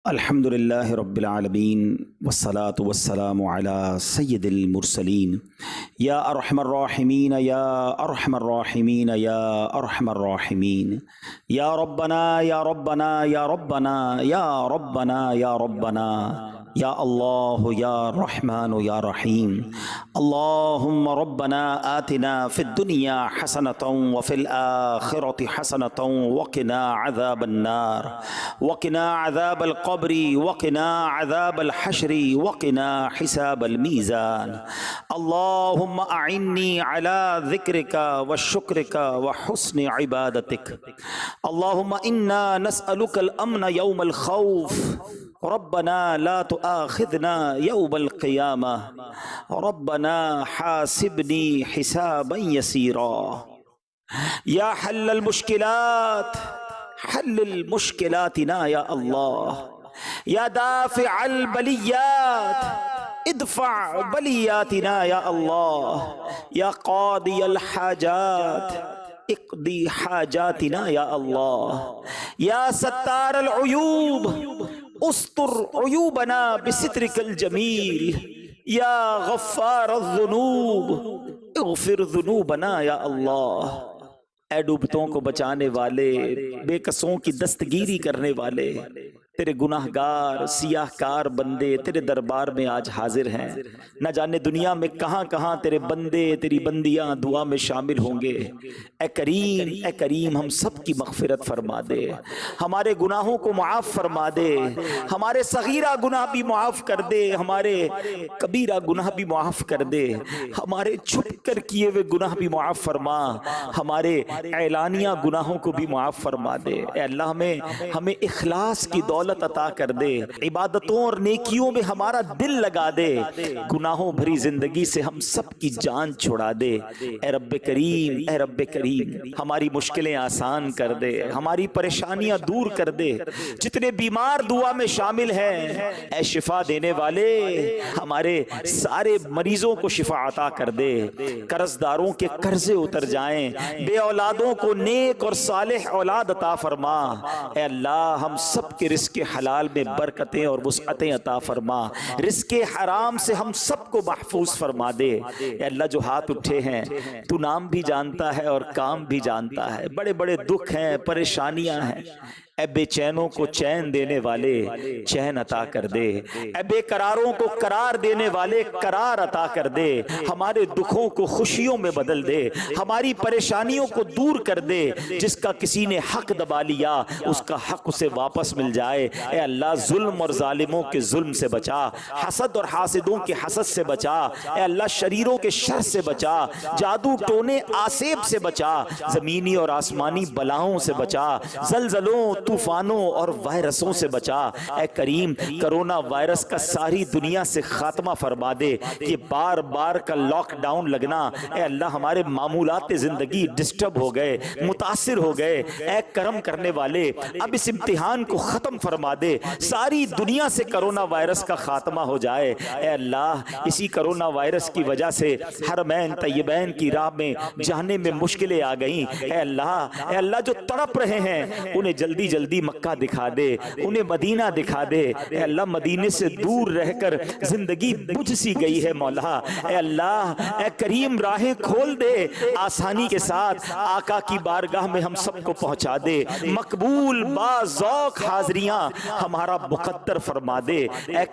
अल्हम्दुलिल्लाहि रब्बिल आलमीन वस्सलातु वस्सलामु अला सय्यिदिल मुरसलीन या अरहमर राहिमीन या अरहमर राहिमीन या अरहमर राहिमीन या रब्बना या रब्बना या रब्बना या रब्बना या रब्बना या अल्लाह या रहमान या रहीम। अल्लाहुम्मा रब्बना आतिना फिद दुनिया हसनतन व फिल आखिरति हसनतन वक़िना अज़ाबन नार वक़िना अज़ाबल क़ब्री वक़िना अज़ाबल हश्री वक़िना हिसाबल मीज़ान। अल्लाहुम्मा अइन्नी अला ज़िक्रिका व शुक्रिका व हुस्नि इबादतिक। अल्लाहुम्मा इन्ना नस्अलुकल अम्न यौमल खौफ रब्बना ला तुआखिज़ना यौमल क़ियामा रब्बना हासिबनी हिसाबन यसीरा। या हल्लल मुश्किलात हल्लिल मुश्किलातिना या अल्लाह। या दाफ़िअल बलियात इदफ़ा बलियातिना या अल्लाह। या क़ादियल हाजात इक़दी हाजातिना या अल्लाह। या सत्तारल उयूब उस्तुर उयूबना बिसित्रिकल जमील। या गफ़्फ़ारज़्ज़ुनूब इग़फ़िर ज़ुनूबना या अल्लाह। ऐ डूबतों को बचाने वाले, बेकसों की दस्तगीरी करने वाले, तेरे गुनाहगार सियाहकार बंदे तेरे दरबार में आज हाजिर हैं। न जाने दुनिया में कहाँ कहाँ तेरे बंदे तेरी बंदियाँ दुआ में शामिल होंगे। ए करीम हम सब की मग़फ़िरत फरमा दे, हमारे गुनाहों को मुआफ़ फरमा दे, हमारे सगीरा गुनाह भी मुआफ़ कर दे, हमारे कबीरा गुनाह भी मुआफ़ कर दे, हमारे छुप कर किए हुए गुनाह भी मुआफ़ फरमा, हमारे ऐलानिया गुनाहों को भी मुआफ़ फरमा दे। ए अल्लाह हमें इखलास की दौलत अता कर दे, इबादतों और नेकियों में हमारा दिल लगा दे, गुनाहों भरी जिंदगी से हम सब की जान छुड़ा दे। ए रब्बे करीम हमारी मुश्किलें आसान कर दे, हमारी परेशानियां दूर कर दे। जितने बीमार दुआ में शामिल हैं, ए शिफा देने वाले हमारे सारे मरीजों को शिफा अता कर दे, कर्जदारों के कर्जे उतर जाएं, बे औलादों को नेक और सालेह औलाद अता फरमा। ए अल्लाह हम सब के रिस्क हलाल में बरकतें और वुसअतें अता फरमा, रिस्के हराम से हम सबको महफूज फरमा दे। अल्लाह जो हाथ उठे हैं तू नाम भी जानता है और काम भी जानता है, बड़े बड़े दुख हैं परेशानियां हैं। ए बेचैनों को चैन देने वाले चैन अता कर दे, ए बेकरारों को करार देने वाले करार अता कर दे, हमारे दुखों को खुशियों में बदल दे, हमारी परेशानियों को दूर कर दे। जिसका किसी ने हक दबा लिया उसका हक उसे वापस मिल जाए। ए अल्लाह जुल्म और जालिमों के जुल्म से बचा, हसद और हासिदों के हसद से बचा। ए अल्लाह शरीरों के शर से बचा, जादू टोने आसेब से बचा, जमीनी और आसमानी बलाओं से बचा, जलजलों तूफानों और वायरसों से बचा। ए करीम कोरोना वायरस का सारी दुनिया से खात्मा फरमा दे। ये बार बार का लॉकडाउन लगना, ए अल्लाह हमारे मामूलात जिंदगी डिस्टर्ब हो गए, मुतासिर हो गए। ए करम करने वाले अब इस इम्तिहान को खत्म फरमा दे, सारी दुनिया से कोरोना वायरस का खात्मा हो जाए। ए अल्लाह इसी कोरोना वायरस की वजह से हरमैन तय्यबैन की राह में जाने में मुश्किलें आ गई। ए अल्लाह जो तड़प रहे हैं उन्हें जल्दी जल्दी मक्का दिखा दे, उन्हें मदीना दिखा दे। ए अल्लाह मदीने से दूर रहकर जिंदगी बुझ सी गई है मौला। ए अल्लाह ए करीम राहें खोल दे, आसानी के साथ आका की बारगाह में हम सबको पहुंचा दे। मकबूल बाज़ौक हाज़रियां हमारा मुक़द्दर फरमा दे। ए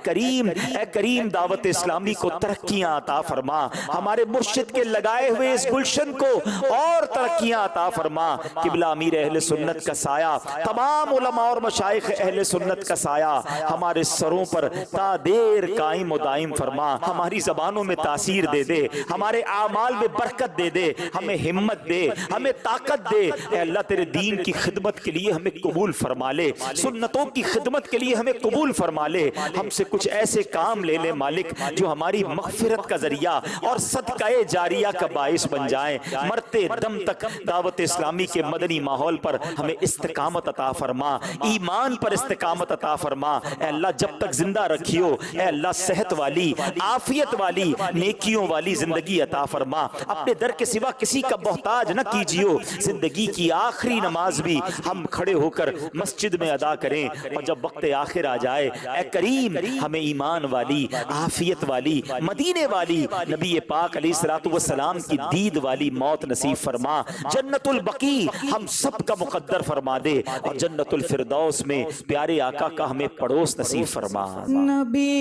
करीम दावत इस्लामी को तरक्कियां अता फरमा, हमारे मुर्शिद के लगाए हुए इस गुलशन को और तरक्कियां अता फरमा। किबला अमीर अहले सुन्नत का साया, तमाम उलमा और मशाइख अहले सुन्नत का साया हमारे सरों पर तादेर कायम व दायम फरमा। हमारी ज़बानों में तासीर दे दे, हमारे आमाल में बरकत दे दे, हमें हिम्मत दे, हमें ताकत दे। ए अल्लाह तेरे दीन की खिदमत के लिए हमें कबूल फरमा ले, सुन्नतों की खिदमत के लिए हमें कबूल फरमा ले। हमसे कुछ ऐसे काम ले ले मालिक जो हमारी मग़फ़िरत का जरिया और सदक़ाए जारिया का बाइस बन जाए। मरते दम तक दावत इस्लामी के मदनी माहौल पर हमें इस्तिकामत अता फरमा, ईमान पर इस्तिकामत अता फरमा। ऐ अल्लाह जब तक जिंदा रखियो, ऐ अल्लाह सेहत वाली, आफियत वाली, नेकियों वाली जिंदगी अता फरमा। अपने दर के सिवा किसी का मोहताज न कीजियो। जिंदगी की आखिरी नमाज भी हम खड़े होकर मस्जिद में अदा करें, और जब वक्त आखिर आ जाए, ऐ करीम हमें ईमान वाली, आफियत वाली, मदीने वाली, नबी पाक अलैहिस्सलातु वस्सलाम की दीद वाली मौत नसीब फरमा। जन्नतुल बकी हम सब का मुकद्दर फरमा दे, और जन्नतुल फिरदौस में प्यारे आका का हमें पड़ोस नसीब फरमा। नबी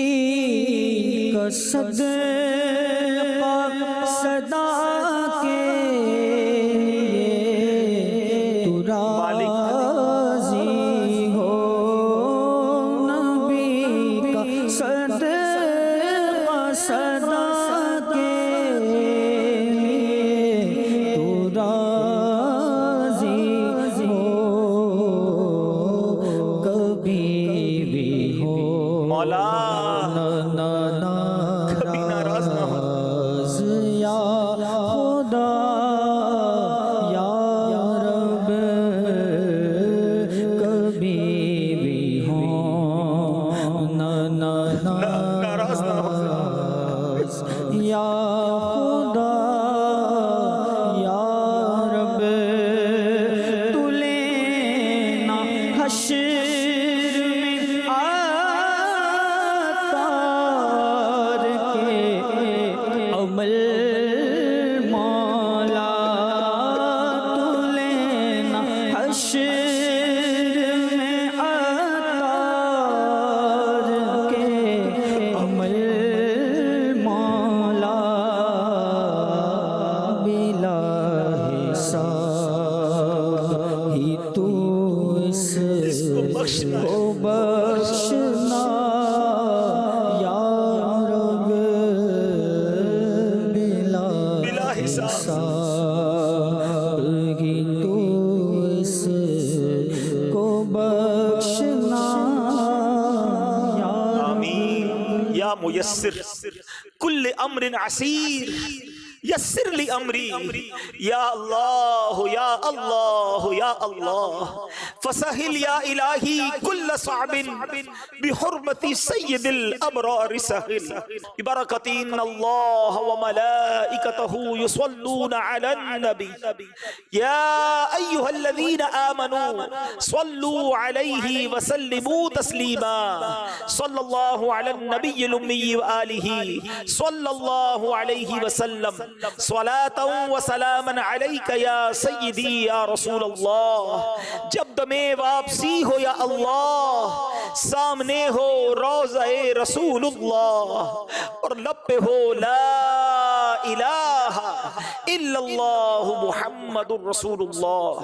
का सदका सदा के तू राज़ी हो, नबी का सदका सदा के तू राज़ी हो, कभी भी हो मौला कभी नाराज ना हो या खुदा या रब, कभी भी हो नाराज ना हो या खुदा या रब, तू लेना हश्र में आतार के अमल मौला, तू लेना हश्र में आतार के अमल मौला, बिला हिसाब ही तू इसको बख्शना या रब, बिला हिसाब ही तू इसको बख्शना या आमीन या मुयस्सिर कुल्ल अम्रिन असीर यस्सिर ली अमरी, या अल्लाह या अल्लाह या अल्लाह, फसहिल या इलाही कुल्ल साबिन बिहुर्मति सय्यदिल अबरार सहिल, बिबरकति इन्नल्लाह व मलाइकतहु युसल्लूना अलन नबी, या अय्युहल्लज़ीना आमनू सल्लू अलैहि व सल्लिमू तस्लीमा, सल्लल्लाहु अलन नबिय्यिल उम्मी व आलिहि सल्लल्लाहु अलैहि वसल्लम, स्वलातन व सलामन अलैका या सय्यदी या रसूल अल्लाह। जब दमे वापसी हो या अल्लाह, सामने हो रोज़ा-ए रसूलुल्लाह, और लब पे हो ला इलाहा इल्लल्लाहु मुहम्मदुर रसूलुल्लाह।